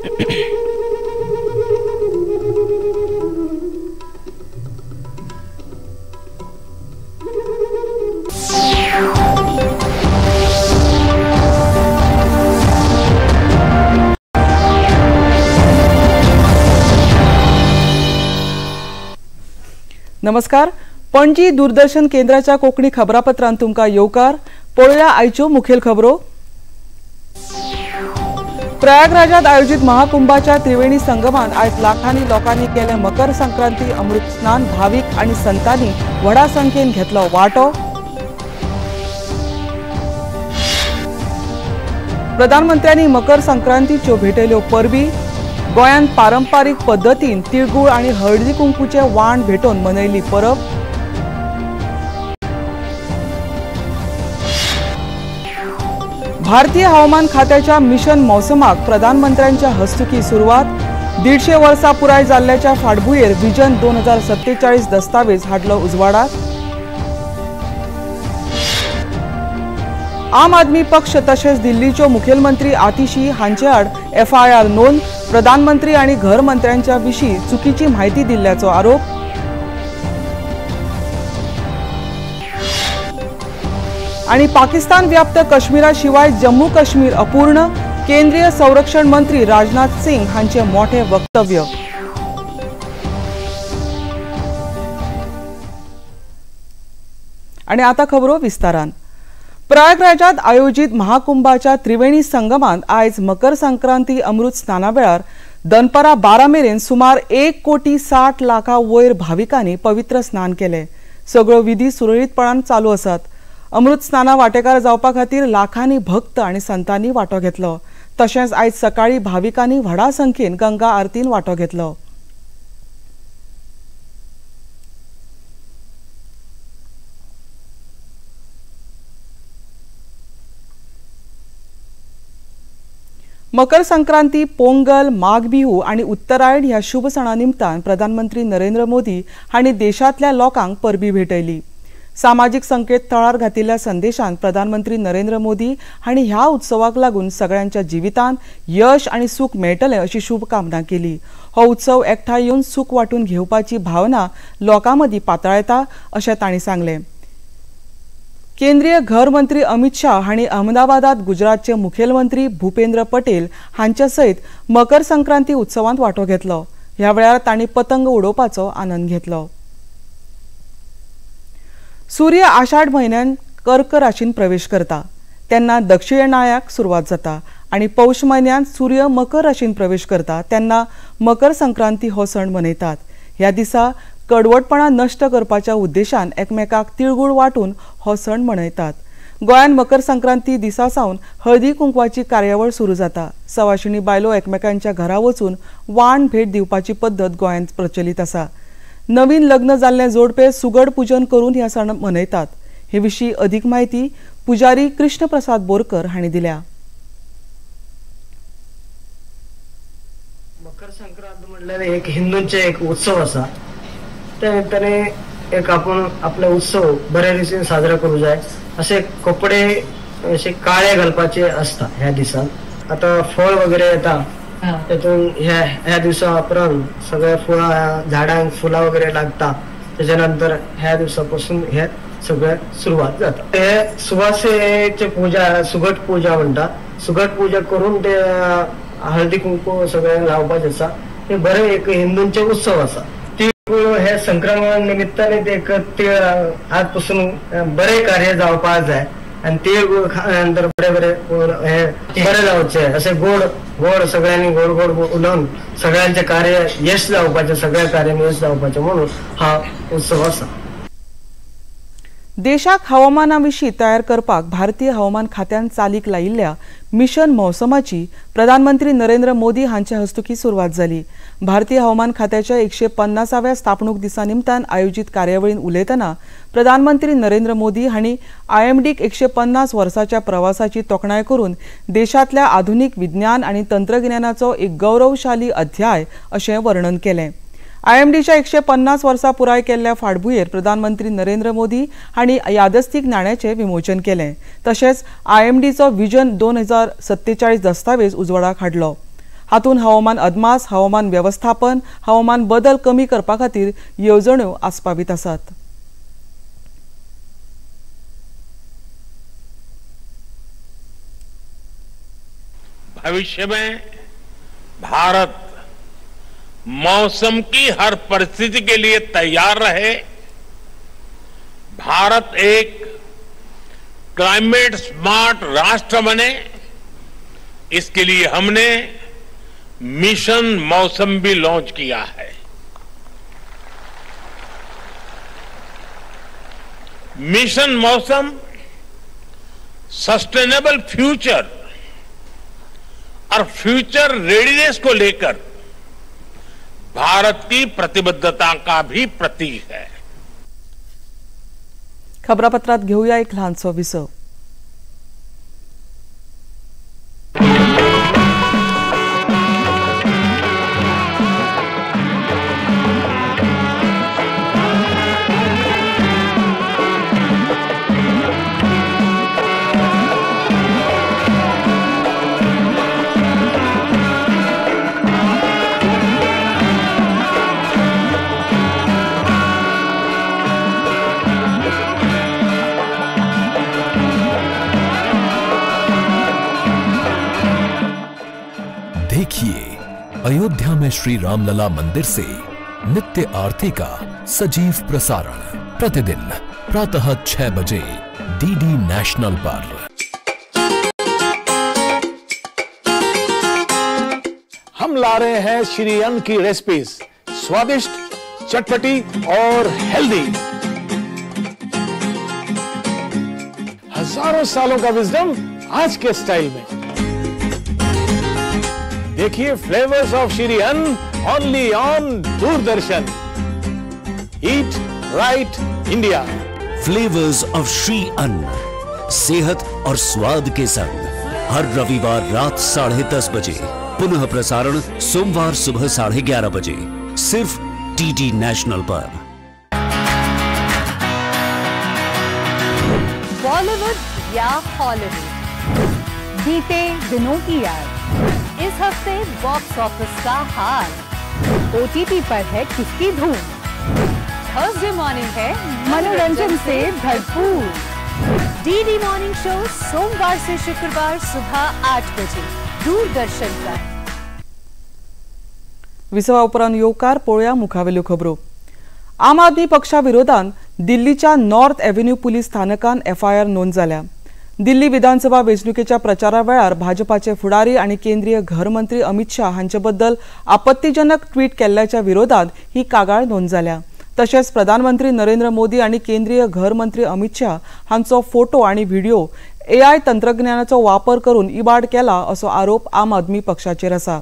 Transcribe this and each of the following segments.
नमस्कार. पणजी दूरदर्शन केंद्राच्या कोंकणी खबरापत्रांत तुमकां येवकार. पळोवया आयच्यो मुखेल खबरो. प्रयागराजात आयोजित महाकुंभाच्या त्रिवेणी संगमान आयज लाखांनी लोकांनी केले मकर संक्रांती अमृत स्नान. भाविक आणि संतांनी व्हडा संख्येन घेतलो वांटो. प्रधानमंत्र्यांनी मकर संक्रांतीच्यो भेटयल्यो परबी. गोंयांत पारंपारीक पद्दतीन तिळगूळ आणि हळदी कुंकूचे वाण भेटोवन मनयली परब. भारतीय हवामान खात्याच्या मिशन मौसमाक प्रधानमंत्र्यांच्या हस्तुकी सुरवात. 150 वर्सां पुराय जाल्ल्याच्या फाटभुंयेर विजन 2047 दस्तावेज हाडलो उजवाडात. आम आदमी पक्ष तशेंच दिल्लीच्यो मुखेलमंत्री आतिशी हांचे आड FIR नोंद. प्रधानमंत्री आणि घर मंत्र्यांच्या विशीं चुकीची म्हायती दिल्ल्याचो आरोप. आणि पाकिस्तान व्याप्त काश्मीरा शिवाय जम्मू काश्मीर अपूर्ण. केंद्रीय संरक्षण मंत्री राजनाथ सिंग हांचे मोठे वक्तव्य. आणि आता खबरो विस्तारान. प्रयागराजात आयोजित महाकुंभाच्या त्रिवेणी संगमांत आयज मकर संक्रांती अमृत स्नाना वेळार दनपारा 12 मेरेन सुमार 1,60,00,000 वयर भाविकांनी पवित्र स्नान केले. सगळ्यो विधी सुरळीतपणान चालू आसात. अमृत स्नाना वांटेकार जावपा खातीर लाखांनी भक्त आणि संतांनी वांटो घेतलो. तशेंच आयज सकाळी भाविकांनी व्हडा संख्येन गंगा आरतीन वांटो घेतलो. मकर संक्रांती, पोंगल, माघ बिहू आणि उत्तरायण ह्या शुभ सणा निमतान प्रधानमंत्री नरेंद्र मोदी हांणी देशांतल्या लोकांक परबी भेटयली. सामाजीक संकेतथळार घातिल्ल्या संदेशांत प्रधानमंत्री नरेंद्र मोदी हांणी ह्या उत्सवाक लागून सगळ्यांच्या जिवितांत यश आणि सुख मेळटलें अशी शुभकामना केली. हो उत्सव एकठांय येवन सुख वांटून घेवपाची भावना लोकां मदीं पातळयता अशें तांणी सांगलें. केंद्रीय घर मंत्री अमित शाह हांणी अहमदाबादात गुजरातचे मुखेलमंत्री भूपेंद्र पटेल हांच्या सयत मकर संक्रांती उत्सवांत वांटो घेतलो. ह्या वेळार तांणी पतंग उडोवपाचो आनंद घेतलो. सूर्य आषाढ म्हयन्यात कर्क राशीन प्रवेश करता तेन्ना दक्षिणायनाक सुरवात जाता आणि पौष म्हयन्यात सूर्य मकर राशीन प्रवेश करता तेन्ना मकर संक्रांती हो सण मनयतात. ह्या दिसा कडवटपणा नष्ट करपाच्या उद्देशान एकमेकाक तिळगूळ वांटून हो सण मनयतात. गोंयांत मकर संक्रांती दिसा सावन हळदी कुंकवाची कार्यावळ सुरू जाता. सवाशिणी बायलो एकमेकांच्या घरा वचून वाण भेट दिवपाची पद्दत गोंयांत प्रचलित आसा. नवीन लग्न जाल्ले जोडपे सुगड पूजन करून ह्या सण मनयतात. हे विशीं अधिक माहिती पुजारी कृष्ण प्रसाद बोरकर हांणी दिल्या. मकर संक्रांत म्हणल्यार एक हिंदूंचे एक उत्सव आसा. त्या निमित्ताने एक आपण आपला उत्सव बऱ्या रितीन साजरा करू जाय. असे कपडे असे काळे घालपाचे असता ह्या दिसान. आता फळ वगैरे येता त्यातून ह्या दिवसा उपरांत सगळ्या फुलां झाडांक फुलां वगैरे लागता. त्याच्यानंतर ह्या दिवसापासून हे सगळ्या सुरुवात जाता. हे सुवासेचे पूजा सुगट पूजा म्हणटा. सुगट पूजा करून ते हळदी कुंकू सगळ्यांक लावपाचे आसा. हे बरे एक हिंदूंचे उत्सव आसा. हे संक्रमण निमित्ताने ते तीळ आजपासून बरे कार्य जावपाक जाय आणि तीळ खाल्यानंतर बरे हे बरे जावचे असे गोड गोड सगळ्यांनी गोड गोड उलोवन सगळ्यांचे कार्य यश जावपाचे सगळ्या कार्यान यश जावपाचे म्हणून हा उत्सव आसा. देशाक हवामानाविशीं तयार करपाक भारतीय हवामान खात्यान चालीक लायिल्ल्या मिशन मौसमाची प्रधानमंत्री नरेंद्र मोदी हांच्या हस्तुकी सुरवात जाली. भारतीय हवामान खात्याच्या 150व्या स्थापणूक दिसा निमतान आयोजित कार्यावळीन उलयतना प्रधानमंत्री नरेंद्र मोदी हांणी IMDक 150 वर्सांच्या प्रवासाची तोखणाय करून देशांतल्या आधुनीक विज्ञान आणि तंत्रज्ञानाचो एक गौरवशाली अध्याय अशें वर्णन केलें. IMDच्या 150 वर्सां पुराय केल्ल्या फाटभुंयेर प्रधानमंत्री नरेंद्र मोदी हांणी यादस्तीक नाण्याचें विमोचन केलें. तशेंच IMDचो विजन 2047 दस्तावेज उजवाडाक हाडलो. हातूंत हवामान अदमास, हवामान व्यवस्थापन, हवामान बदल कमी करपा खातीर येवजण्यो आस्पावीत आसात. भविष्य में भारत मौसम की हर परिस्थिति के लिए तैयार रहे. भारत एक क्लाइमेट स्मार्ट राष्ट्र बने, इसके लिए हमने मिशन मौसम भी लॉन्च किया है. मिशन मौसम सस्टेनेबल फ्यूचर और फ्यूचर रेडीनेस को लेकर भारत की प्रतिबद्धता का भी प्रतीक है. खबरापत्रात घेऊया एक लहानसो विसव. देखिए अयोध्या में श्री रामलला मंदिर से नित्य आरती का सजीव प्रसारण प्रतिदिन प्रातः 6 बजे डीडी नेशनल पर. हम ला रहे हैं श्री अन्न की रेसिपीज, स्वादिष्ट, चटपटी और हेल्दी. हजारों सालों का विजडम आज के स्टाइल में. देखिए फ्लेवर्स ऑफ श्री अन्न only on Doordarshan. Eat right India. Flavours of Shri अन्न, सेहत और स्वाद के संग हर रविवार रात 10:30 बजे, पुनः प्रसारण सोमवार सुबह 11:30 बजे, सिर्फ डीडी नेशनल पर. बॉलीवुड या हॉलीवुड, बीते दिनों की याद. इस हफ्ते बॉक्स ऑफिस का हाल. ओटीटी पर है किसकी धूम. थर्सडे मॉर्निंग है मनोरंजन से भरपूर. डीडी मॉर्निंग शो सोमवार से शुक्रवार सुबह 8 बजे दूरदर्शन पर. विसवा उपरांत येवकार पळोवया मुखावेल्यो खबरो. आम आदमी पक्षा विरोधात दिल्लीच्या नॉर्थ एव्हेन्यू पुलीस स्थानकान एफआयआर नोंद जाल्या. दिल्ली विधानसभा वेंचणुकेच्या प्रचारा वेळार भाजपाचे फुडारी आणि केंद्रीय घर मंत्री अमित शाह हांचे बद्दल आपत्तीजनक ट्वीट केल्ल्याच्या विरोधात ही कागाळ नोंद जाल्या. तशेंच प्रधानमंत्री नरेंद्र मोदी आणि केंद्रीय घर मंत्री अमित शाह हांचो फोटो आणि व्हिडिओ एआय तंत्रज्ञानाचो वापर करून इबाड केला असो आरोप आम आदमी पक्षाचेर आसा.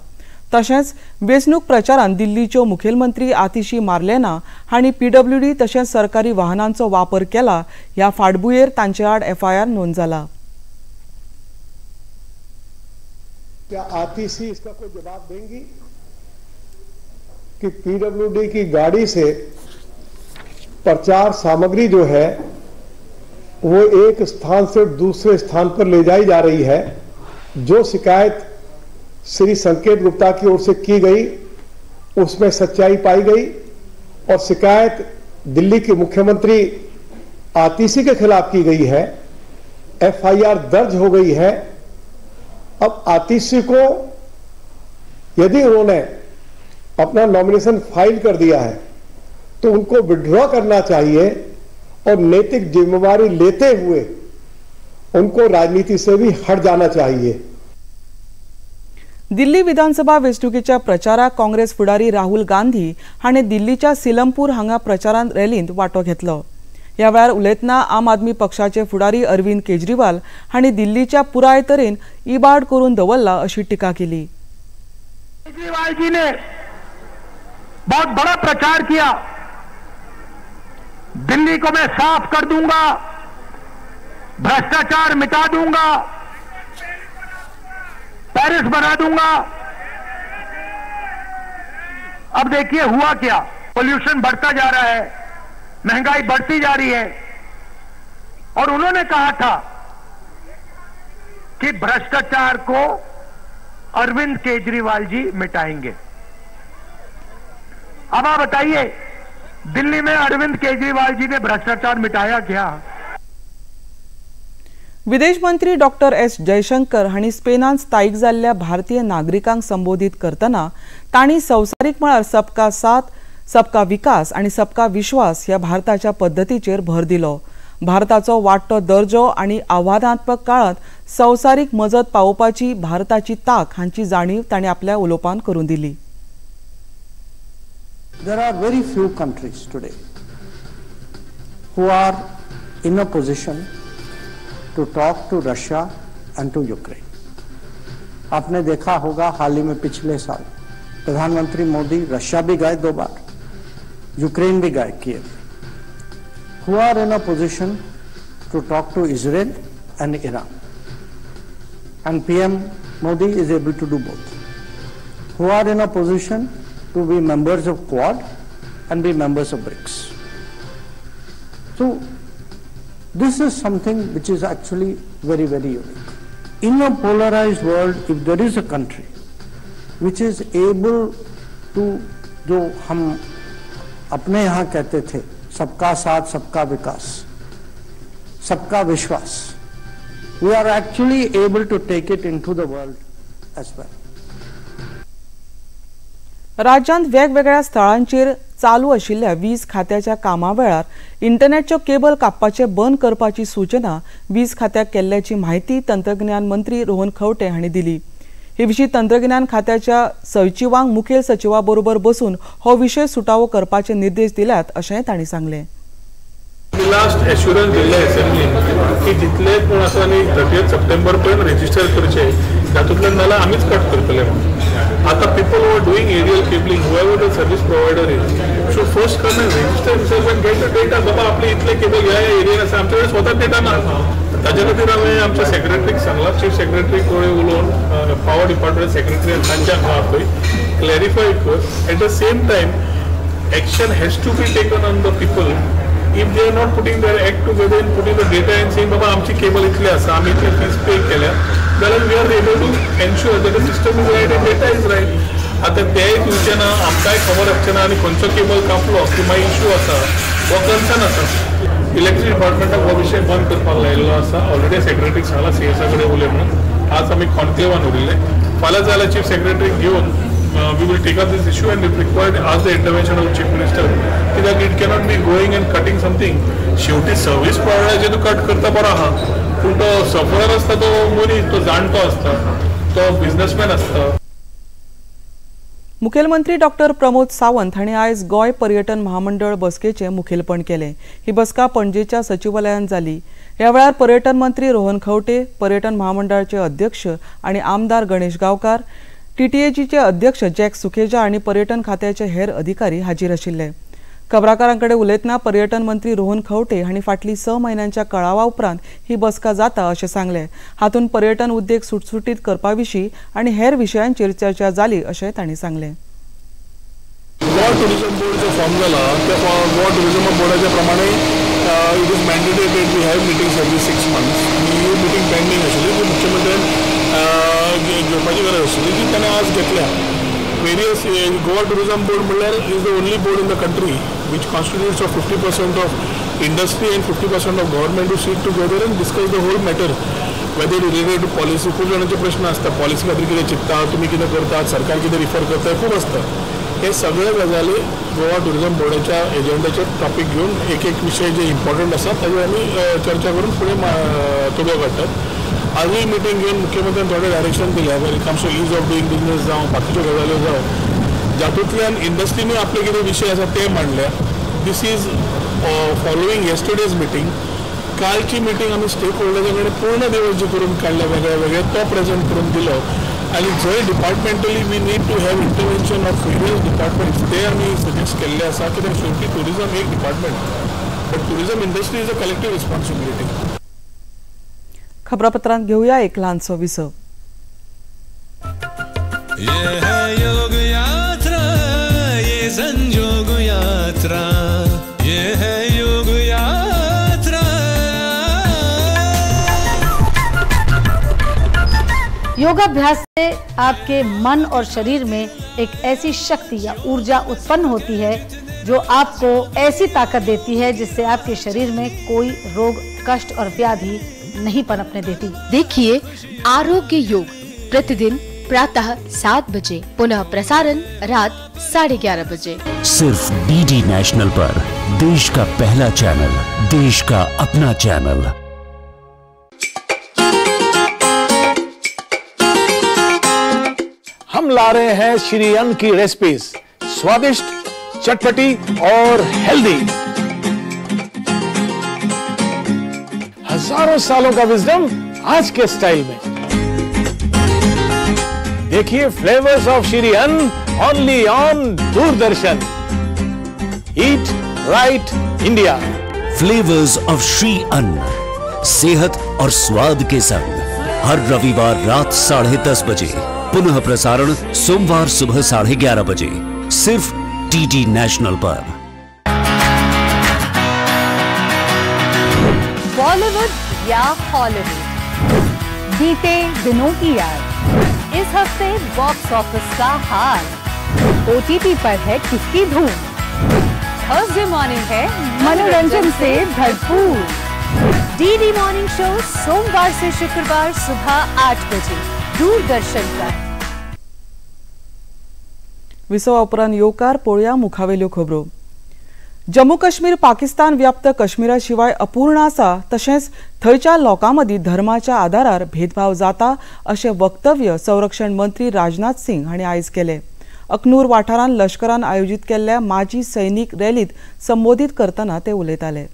तशेंच वेंचणूक प्रचारांत दिल्लीच्यो मुखेलमंत्री आतिशी मार्लेना हांणी पीडब्ल्यूडी तशेंच सरकारी वाहनांचो वापर केला ह्या फाटभुंयेर तांचे आड एफआयआर नोंद जाला. क्या आतिशी इसका कोई जवाब देंगी कि पीडब्ल्यूडी की गाड़ी से प्रचार सामग्री जो है वो एक स्थान से दूसरे स्थान पर ले जाई जा रही है. जो शिकायत श्री संकेत गुप्ता की ओर से की गई उसमें सच्चाई पाई गई और शिकायत दिल्ली के मुख्यमंत्री आतिशी के खिलाफ की गई है. एफआईआर दर्ज हो गई है. अब आतिशी को यदि उन्होंने अपना नॉमिनेशन फाइल कर दिया है तो उनको विड्रॉ करना चाहिए और नैतिक जिम्मेवारी लेते हुए उनको राजनीति से भी हट जाना चाहिए. दिल्ली विधानसभा वेंचणुकेच्या प्रचाराक काँग्रेस फुडारी राहुल गांधी हाणे दिल्लीच्या सिलमपूर हांगा प्रचारांत रॅलींत वांटो घेतलो. ह्या वेळार उलयतना आम आदमी पक्षाचे फुडारी अरविंद केजरीवाल हांणी दिल्लीच्या पुराय तरेन इबाड करून दवरला अशी टिका केली. केजरीवाल जी ने बहुत बड़ा प्रचार किया. दिल्ली को मैं साफ कर दूंगा, भ्रष्टाचार मिटा दूंगा, पेरिस बना दूंगा. अब देखिए हुआ क्या. पोल्यूशन बढ़ता जा रहा है, महंगाई बढ़ती जा रही है. और उन्होंने कहा था कि भ्रष्टाचार को अरविंद केजरीवाल जी मिटाएंगे। अब आप बताइए, दिल्ली में अरविंद केजरीवाल जी ने भ्रष्टाचार मिटाया क्या? विदेश मंत्री डॉक्टर एस जयशंकर हांणी स्पेनान स्थायीक जाल्ल्या भारतीय नागरिकांक संबोधित करतना तांणी संवसारीक मळार सबका साथ, सबका विकास आणि सबका विश्वास ह्या भारताच्या पद्धतीचेर भर दिलो। भारताचो वाडटो दर्जो आणि आव्हानात्मक काळात संवसारीक मजत पावोवपाची भारताची ताक हांची जाणीव तांणी आपल्या उलोवपांत करून दिली। There are very few countries today who are in a position to talk to Russia and to Ukraine. आपने देखा होगा हाल ही में पिछले साल प्रधानमंत्री मोदी रशिया भी गए 2 बार, यूक्रेन भी गए Kyiv, who are in a position to talk to Israel and Iran. And PM Modi is able to do both. Who are in a position to be members of Quad and be members of BRICS. So this is something which is actually very, very unique. In a polarized world, if there is a country which is able to, जो हम अपने यहाँ कहते थे, सबका साथ, सबका विकास, सबका विश्वास, we are actually able to take it into the world as well. राज्यांत वेगवेगळ्या स्थळांचेर चालू आशिल्ल्या वीज खात्याच्या कामा वेळार इंटरनेटच्यो केबल कापपाचे बंद करपाची सूचना वीज खात्याक केल्ल्याची माहिती तंत्रज्ञान मंत्री रोहन खंवटे हांणी दिली। हे विशीं तंत्रज्ञान खात्याच्या सचिवांक मुखेल सचिवा बरोबर बसून हो विशय सुटावो करपाचे निर्देश दिल्यात अशेंय तांणी सांगलें। लास्ट एश्युरन्स दिल्ले असेंब्लीन की जितले कोण आसा न्ही 30 सप्टेंबर पर्यंत रजिस्टर करचे, तातूंतल्यान नाल्यार आमीच कट करतले म्हणून। आता people who are doing aerial cabling, however the service provider is, should first come and register himself and get the data. बाबा आपले इतले केबल ह्या एरियेन आसा, आमचे कडेन स्वता डेटा ना। ताजे खातीर हांवें आमच्या सेक्रेटरीक सांगलां, चीफ सेक्रेटरी कडेन उलोवन पावर डिपार्टमेंट सेक्रेटरी तांच्याक पळय क्लॅरिफाय कर। At the same time action has to be taken on the people if they are not putting their act together and putting the data and saying baba amchi cable itले asa आम्ही इतले fees pay केल्या, then we are able to ensure that the system is right and data is right. आता ते तुमच्याना आमकांय खबर आसचेना आनी खंयचो cable कापलो की मागीर इश्यू आसा वो कन्सर्न आसा। इलेक्ट्रिसिटी डिपार्टमेंटाक हो विशय बंद करपाक लायिल्लो आसा। ऑलरेडी सेक्रेटरीक सांगला, सीएसा कडेन उलयन म्हणून। आज आमी कॉन्क्लेवान उरिल्ले, फाल्यां जाल्यार चीफ सेक्रेटरीक घेवन we will take up this issue and if required ask the intervention of chief minister, that it cannot be going and cutting something. शेवटी सर्विस प्रोवायडर जे कट करता बरो आहा, पूण तो सफरर आसता तो मनीस, तो जाणटो आसता, तो बिझनेसमॅन आसता। मुखेलमंत्री डॉक्टर प्रमोद सावंत हांणी आयज गोंय पर्यटन महामंडळ बसकेचे मुखेलपण केले। ही बसका पणजेच्या सचिवालयात जाली। ह्या वेळार पर्यटन मंत्री रोहन खंवटे, पर्यटन महामंडळाचे अध्यक्ष आणि आमदार गणेश गांवकार, टीटीएजीचे अध्यक्ष जॅक सुखेजा आणि पर्यटन खात्याचे हेर अधिकारी हाजीर आशिल्ले। खबराकारांकडे उलयतना पर्यटन मंत्री रोहन खंवटे हांणी फाटली 6 म्हयन्यांच्या कळावा उपरांत ही बसका जाता अशें सांगलें। हातूंत पर्यटन उद्देग सुटसुटीत करपा विशीं आणि हेर विशयांचेर चर्चा जाली अशें तांणी सांगलें। गोवा टुरिझम बोर्डचा फॉर्म झाला, त्या गोवा टुरिझम बोर्डाच्या प्रमाणे it is mandated we have meetings every 6 months आणि ही मिटिंग पेंडिंग आशिल्ली जी मुख्यमंत्र्यान घेवपाची गरज आशिल्ली जी ताणें आज घेतल्या। वेरियस गोवा टुरिझम बोर्ड म्हणल्यार is the only board in the country which constitutes of 50% of industry and 50% of government to sit together and discuss the whole matter, whether related to policy. खूप जाणांचे प्रश्न असतात, पॉलिसी खातीर कितें चिंतता, तुमी कितें करतात, सरकार कितें रिफर करता, खूप असतं। हे सगळे गजाली गोवा टुरिझम बोर्डाच्या एजेंडाचे टॉपिक घेऊन एक एक विषय जे इम्पॉर्टंट असतात ताजेर आमी चर्चा करून फुडें तोडो काडटात। आजूय मिटींग घेवन मुख्यमंत्र्यान थोडें डायरेक्शन दिल्या, when it comes to ease of doing business जावं बाकीच्यो गजाल्यो जावं, जातूंतल्यान इंडस्ट्रीनी आपले कितें विशय आसा ते मांडल्या। This is following yesterday's meeting. कालची मिटींग आमी स्टेक होल्डर्सां कडेन पूर्ण दिवस करून काडल्या, वेगळे वेगळे तो प्रेझेंट करून दिलो आणि जंय departmentally we need to have intervention of various departments ते आमी सजेस्ट केल्ले आसा, कित्याक शेवटी टुरिझम एक department but tourism industry is a collective responsibility. खबरापत्रांत घेऊया एक ल्हानसो विसव। ये है योग यात्रा, ये संयोग यात्रा, ये है योग यात्रा। योगाभ्यास से आपके मन और शरीर में एक ऐसी शक्ति या ऊर्जा उत्पन्न होती है जो आपको ऐसी ताकत देती है जिससे आपके शरीर में कोई रोग, कष्ट और व्याधि नहीं पनपने देती। देखिए आरोग्य योग प्रतिदिन प्रातः 7 बजे, पुनः प्रसारण रात 11:30 बजे, सिर्फ डीडी नेशनल पर। देश का पहला चैनल, देश का अपना चैनल। हम ला रहे हैं श्री अन्न की रेसिपीज, स्वादिष्ट, चटपटी और हेल्दी। हजारों सालों का विजडम आज के स्टाइल में। देखिए फ्लेवर्स ऑफ श्री अन्न only on Doordarshan. Eat right India. Flavours of Shri अन्न, सेहत और स्वाद के संग हर रविवार रात 10:30 बजे, पुनः प्रसारण सोमवार सुबह 11:30 बजे, सिर्फ डीडी नेशनल पर। बॉलीवुड या हॉलीवुड, बीते दिनों की याद। इस हफ्ते बॉक्स ऑफिस का हाल, ओटीटी पर है किसकी धूम। थर्सडे मॉर्निंग है मनोरंजन से भरपूर। डीडी मॉर्निंग शो सोमवार से शुक्रवार सुबह 8 बजे दूरदर्शन पर। विसवा उपरांत येवकार पळोवया मुखावेल्यो खबरो। जम्मू काश्मीर पाकिस्तान व्याप्त काश्मीराशिवाय अपूर्ण आसा, तशेंच थंयच्या लोकांमदी धर्माच्या आधारार भेदभाव जाता अशें वक्तव्य संरक्षण मंत्री राजनाथ सिंग हांणी आयज केले। अखनूर वाठारांत लश्करान आयोजीत केल्ल्या माजी सैनीक रॅलीत संबोधीत करतना ते उलयताले।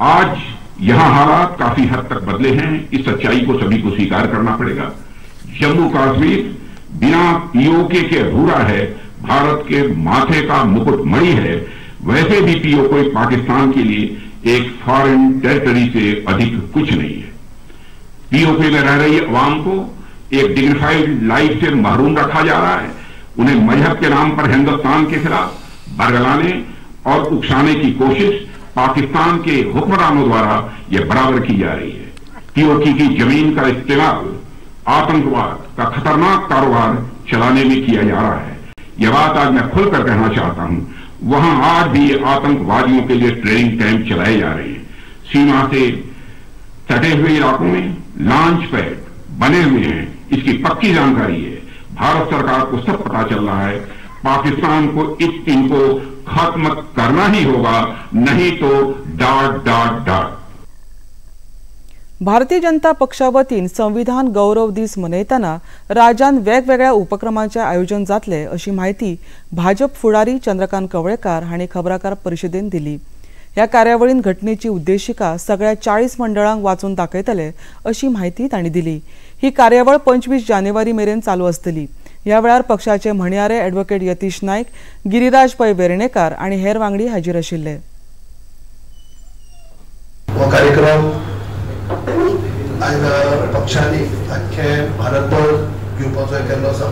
आज यहाँ हालात काफी हद तक बदले हैं, इस सच्चाई को सभी को स्वीकार करना पड़ेगा। जम्मू कश्मीर बिना पीओके के अधूरा है, भारत के माथे का मुकुट मणि है। वैसे भी पीओके पाकिस्तान के लिए एक फॉरेन टेरिटरी से अधिक कुछ नहीं है। पीओके में रह रही अवाम को एक डिग्निफाइड लाइफ से महरूम रखा जा रहा है। उन्हें मजहब के नाम पर हिंदुस्तान के खिलाफ बरगलाने और उकसाने की कोशिश पाकिस्तान के हुक्मरानों द्वारा यह बराबर की जा रही है। पीओके की जमीन का इस्तेमाल आतंकवाद का खतरनाक कारोबार चलाने में किया जा रहा है। यह बात आज मैं खुलकर कहना चाहता हूं। वहां आज भी आतंकवादियों के लिए ट्रेनिंग कैंप चलाए जा रहे हैं। सीमा से सटे हुए इलाकों में लॉन्च पैड बने हुए हैं, इसकी पक्की जानकारी है। भारत सरकार को सब पता चल रहा है। पाकिस्तान को इनको खत्म करना ही होगा, नहीं तो dot dot dot. Bharatiya Janata पक्षा वतीन संविधान गौरव दीस मनयतना राज्यात वेगवेगळ्या उपक्रमांचे आयोजन जातले अशी माहिती भाजप फुडारी चंद्रकांत कवळेकार हांणी खबराकार परिशदेंत दिली। ह्या कार्यावळीन घटनेची उद्देशिका सगळ्या 40 मंडळांक वाचून दाखयतले अशी माहिती तांणी दिली। ही कार्यावळ 25 जानेवारी मेरेन चालू आसतली। ह्या वेळार पक्षाचे म्हणयारे ॲडव्होकेट यतीश नाईक, गिरीराज पै वेर्णेकार आणि हेर वांगडी हाजीर आशिल्ले। हो कार्यक्रम पक्षांनी अख्खे भारतभर घेवपाचो केल्लो आसा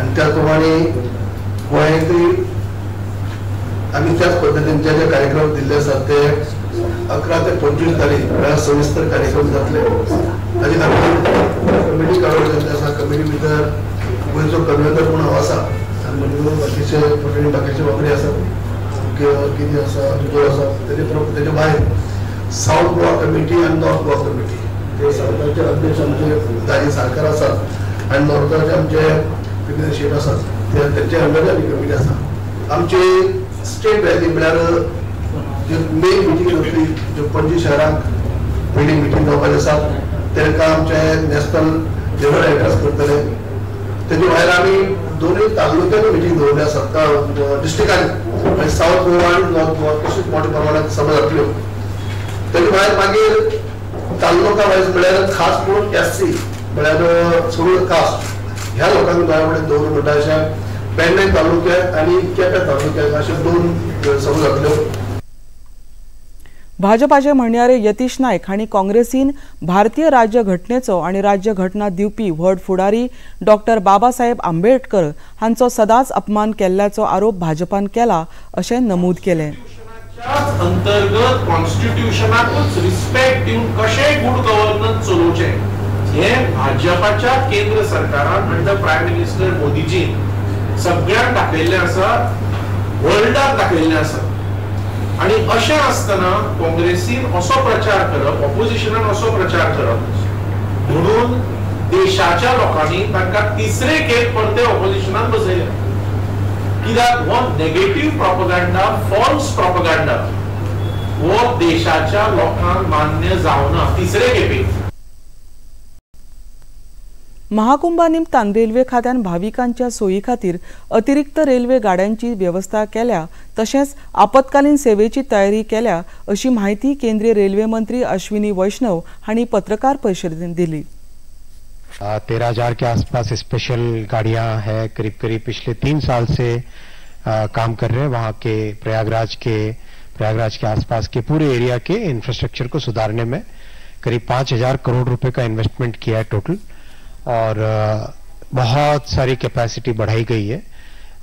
आनी त्या प्रमाणे गोंयांतूय आमी त्याच पद्दतीन जे जे कार्यक्रम दिल्ले आसात ते 11 ते 25 तारीख म्हळ्यार सविस्तर कार्यक्रम जातले। ताचे खातीर कमिटी काडून जाल्ली आसा। कमिटी भितर गोंयचो कन्व्हेनर म्हूण हांव आसा आनी म्हणजे बाकीचे वांगडी आसात, कितें आसा जुगो आसा। तेजे भायर साउथ गोवा कमिटी आनी नॉर्थ गोवा कमिटी ते साउथाचे अध्यक्ष आमचे दाजी सारकर आसात आनी नॉर्थाचे आमचे विपिन शेट आसात, तेंचे अंडर कमिटी आसा। आमची स्टेट रॅली म्हळ्यार जी मेन मिटींग जातली, ज्यो पणजी शहराक पयली मिटींग जावपाची आसा, ताका आमचे नॅशनल जनरल एड्रेस करतले। तेजे भायर आमी दोनूय तालुक्यांनी मिटींग दवरल्या आसात, डिस्ट्रिक्टांनी, साउथ गोवा आनी नॉर्थ गोवा तशेंच मोठ्या प्रमाणात सभा जातल्यो। तेजे भायर मागीर तालुका वायज म्हळ्यार खास करून एससी म्हळ्यार सगळ्यो कास्ट ह्या लोकांक गोंया कडेन दवरून म्हणटा अशें पेडणे तालुक्याक आनी केपें तालुक्याक अशे 2 सभा जातल्यो। भाजपाचे म्हणयारे यतीश नाईक हांणी काँग्रेसीन भारतीय राज्य घटनेचो आनी राज्य घटना दिवपी व्हड फुडारी डॉक्टर बाबासाहेब आंबेडकर हांचो सदांच अपमान केल्ल्याचो आरोप भाजपान केला अशें नमूद केलें। अंतर्गत कॉन्स्टिट्यूशनाकूच रिस्पेक्ट दिवन कशें गुड गव्हर्नन्स चलोवचें हे भाजपाच्या केंद्र सरकारान अंडर प्रायम मिनिस्टर मोदीजीन सगळ्यांक दाखयल्लें आसा, वर्ल्डाक दाखयल्लें आसा. आणि अशें आसतना काँग्रेसीन असो प्रचार करप, ऑपोजिशनान असो प्रचार करप म्हणून देशाच्या लोकांनी तांकां तिसरे खेप परते ऑपोजिशनान बसयले. कित्याक हो नेगेटिव्ह प्रोपगंडा, फॉल्स प्रोपगंडा हो देशाच्या लोकांक मान्य जावना तिसरे खेपे. महाकुंभा निमतान रेल्वे खात्यान भाविकांच्या सोयी खातीर अतिरिक्त रेल्वे गाड्यांची व्यवस्था केल्या, तशेंच आपत्कालीन सेवेची तयारी केल्या अशी माहिती केंद्रीय रेल्वे मंत्री अश्विनी वैष्णव हांणी पत्रकार परिशदेंत दिली. 13,000 के आसपास स्पेशल गाड़ियां हैं, करीब करीब पिछले 3 साल से काम कर रहे हैं. वहां के प्रयागराज के आसपास के पूरे एरिया के इंफ्रास्ट्रक्चर को सुधारने में करीब 5,000 करोड़ रुपए का इन्वेस्टमेंट किया है टोटल. और बहुत सारी कैपेसिटी बढ़ाई गई है.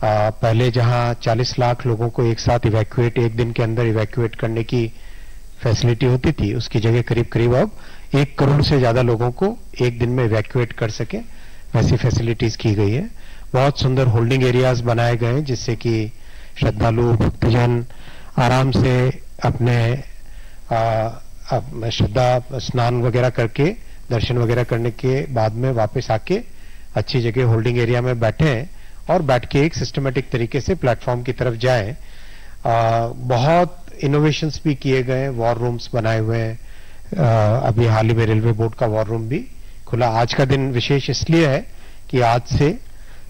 पहले जहां 40 लाख लोगों को एक साथ इवैक्यूएट, एक दिन के अंदर इवैक्यूएट करने की फैसिलिटी होती थी, उसकी जगह करीब करीब अब 1 करोड़ से ज्यादा लोगों को एक दिन में इवैक्यूएट कर सके, वैसी फैसिलिटीज की गई है. बहुत सुंदर होल्डिंग एरियाज बनाए गए हैं जिससे कि श्रद्धालु भक्तजन आराम से अपने श्रद्धा स्नान वगैरह करके, दर्शन वगैरह करने के बाद में वापस आके अच्छी जगह होल्डिंग एरिया में बैठे और बैठ के एक सिस्टमेटिक तरीके से प्लेटफॉर्म की तरफ जाएं. बहुत इनोवेशंस भी किए गए, वॉर रूम्स बनाए हुए हैं. अभी हाल ही में रेलवे बोर्ड का वॉर रूम भी खुला. आज का दिन विशेष इसलिए है कि आज से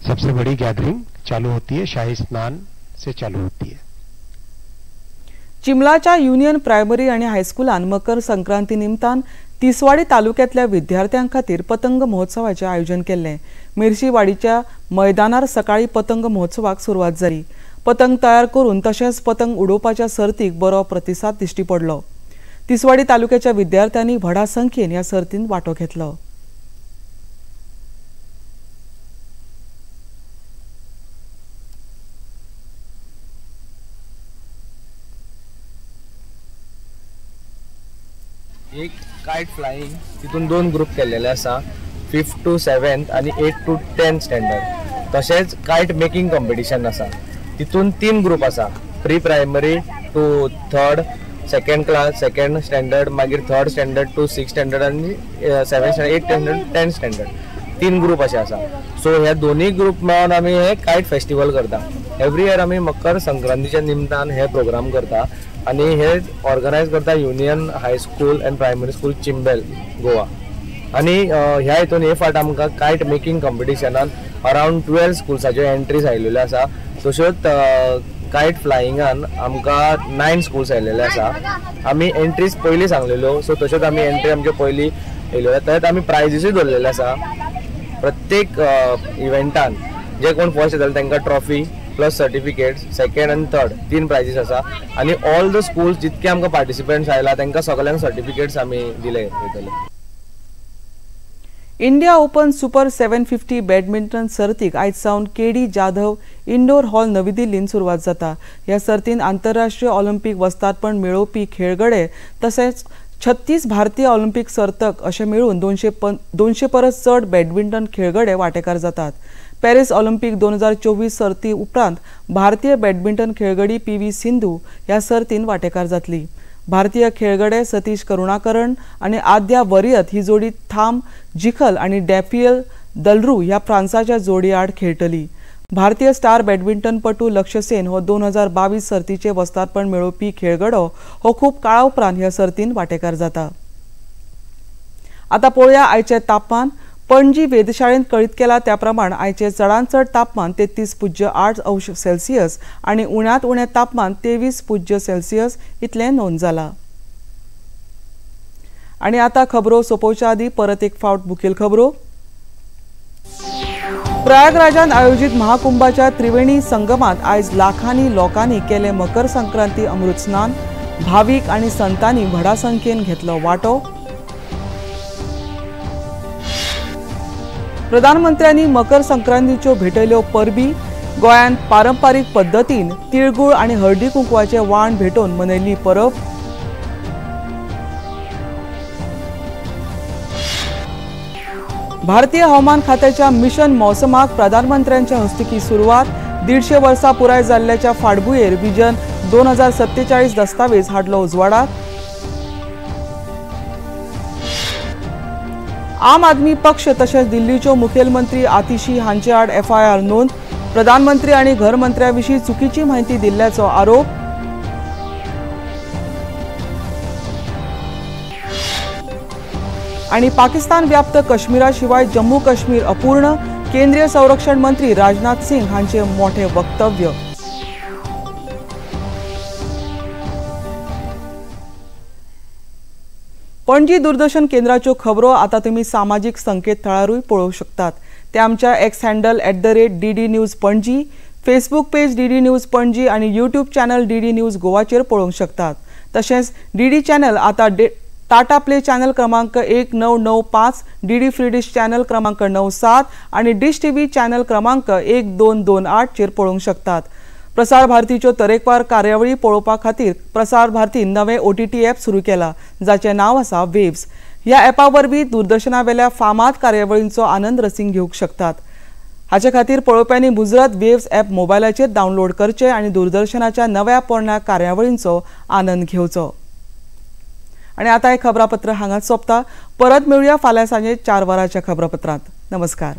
सबसे बड़ी गैदरिंग चालू होती है, शाही स्नान से चालू होती है. चिमलाच्या युनियन प्रायमरी आणि हायस्कुलान मकर संक्रांती निमतान तिसवाडी तालुक्यातल्या विद्यार्थ्यां खातीर पतंग महोत्सवाचे आयोजन केल्ले. मिरशीवाडीच्या मैदानार सकाळी पतंग महोत्सवाक सुरवात जाली. पतंग तयार करून तशेंच पतंग उडोवपाच्या सर्तीक बरो प्रतिसाद दिश्टी पडलो. तिसवाडी तालुक्याच्या विद्यार्थ्यांनी व्हडा संख्येन ह्या सर्तींत वांटो घेतलो. एक कायट फ्लाइंग तितून 2 ग्रुप केलेले आसा, 5th to 7th आणि 8th to 10th स्टँडर्ड. तशेंच कायट मेकिंग कॉम्पिटिशन आसा, तितून 3 ग्रुप आसा, pre primary to 3rd, second class, 2nd standard, मागीर 3rd standard to 6th standard आणि 7th standard, 8th standard, 10th standard. 3 group असे आसा. सो ह्या दोन्ही ग्रुप मेळून आमी हे कायट फेस्टिवल करता. एवरी इयर आमी मकर संक्रांतीच्या निमतान हे प्रोग्राम करता आणि हे ऑर्गनायज करता union high school and primary school Chimbel Goa. आणि ह्या हितून हे फाट आमकां कायट मेकिंग कॉम्पिटिशनान अरावंड 12 स्कुल्साच्यो एंट्रीज आयिल्ल्यो आसा. तश्योच कायट फ्लायिंगान आमकां 9 स्कुल्स आयिल्ले आसा. आमी एंट्रीज पयलीं सांगलेल्यो, सो तश्योच आमी एंट्री आमच्यो पयलीं येयल्ल्यो. त्यात आमी प्रायजीसूय दवरलेले आसा. प्रत्येक इव्हेंटान जे कोण फर्स्ट येतले तांकां trophy plus certificates, 2nd and 3rd 3 prizes आसा. आणि ऑल द स्कूल्स जितके आमकां पार्टिसिपंट्स आयला तांकां सगळ्यांक सर्टिफिकेट्स आमी दिले वयतले. इंडिया ओपन सुपर 750 बॅडमिंटन सर्तीक आयज सावन केडी जाधव इंडोर हॉल नवी दिल्लीन सुरवात जाता. ह्या सर्तीन आंतरराष्ट्रीय ऑलिंपिक वस्तादपण मेळोवपी खेळगडे तशेंच 36 भारतीय ऑलिंपिक सर्तक अशें मेळून 200 परस चड बॅडमिंटन खेळगडे वांटेकार जातात. पॅरिस ऑलिंपिक 2024 सर्ती उपरांत भारतीय बॅडमिंटन खेळगडी PV सिंधू ह्या सर्तीन वांटेकार जातली. भारतीय खेळगडे सतीश करुणाकरण आणि आद्या वरियत ही जोडी थाम जिखल आणि डॅफियल दलरू ह्या फ्रांसाच्या जोडी आड खेळटली. भारतीय स्टार बॅडमिंटनपटू लक्ष्य सेन हो 2022 सर्तीचे वस्तादपण मेळोवपी खेळगडो हो खूप काळा उपरांत ह्या सर्तीन वांटेकार जाता. आता पळोवया आयचे तापमान. पणजी वेधशाळेन कळीत केला त्या प्रमाण आयचे चडांत चड तापमान 33.8 अंश सेल्सियस आणि उण्यांत उणें तापमान 23 सेल्सियस इतलें नोंद जाला. आणि आता खबरो सोंपोवच्या आदी परत एक फावट मुखेल खबरो. प्रयागराजान आयोजित महाकुंभाच्या त्रिवेणी संगमात आयज लाखांनी लोकांनी केले मकर संक्रांती अमृत स्नान. भाविक आणि संतांनी व्हडा संख्येन घेतलो वांटो. प्रधानमंत्र्यांनी मकर संक्रांतीच्यो भेटयल्यो परबी. गोंयांत पारंपारीक पद्दतीन तिळगूळ आणि हळदी कुंकवाचे वाण भेटोवन मनयल्ली परब. भारतीय हवामान खात्याच्या मिशन मौसमाक प्रधानमंत्र्यांच्या हस्तुकी सुरवात. 150 वर्सां पुराय जाल्ल्याच्या फाटभुंयेर विजन 2047 दस्तावेज हाडलो उजवाडाक. आम आदमी पक्ष तशेंच दिल्लीच्यो मुखेलमंत्री आतिशी हांचे आड FIR नोंद. प्रधानमंत्री आणि घर मंत्र्याविशीं चुकीची माहिती दिल्ल्याचो आरोप. आणि पाकिस्तान व्याप्त काश्मीरा शिवाय जम्मू काश्मीर अपूर्ण. केंद्रीय संरक्षण मंत्री राजनाथ सिंग हांचे मोठे वक्तव्य. पणजी दूरदर्शन केंद्राच्यो खबरो आता तुम्ही सामाजिक संकेतथळारूय पळोवंक शकतात. ते आमच्या X handle @DD News Panaji, Facebook page DD News Panaji आणि YouTube चॅनल DD News गोवाचेर पळोवंक शकतात. तशेंच DD चॅनल आता टाटा प्ले चॅनल क्रमांक 1995, DD फ्री डिश चॅनल क्रमांक 97 आणि डिश TV चॅनल क्रमांक 1228 चेर पळोवंक शकतात. प्रसार भारतीच्यो तरेकवार कार्यावळी पळोवपा खातीर प्रसार भारतीन नवें OTT ॲप सुरू केला, जाचें नांव आसा वेव्स. ह्या ॲपा वरवीं दूरदर्शनावेल्या फामाद कार्यावळींचो आनंद रसींक घेवंक शकतात. हाचे खातीर पळोवप्यांनी मुजरत वेव्स ॲप मोबायलाचेर डावनलोड करचें आणि दूरदर्शनाच्या नव्या पोरण्या कार्यावळींचो आनंद घेवचो. आणि आता हे खबरापत्र हांगाच सोंपता. परत मेळुया फाल्यां सांजे 4 वरांच्या खबरापत्रांत. नमस्कार.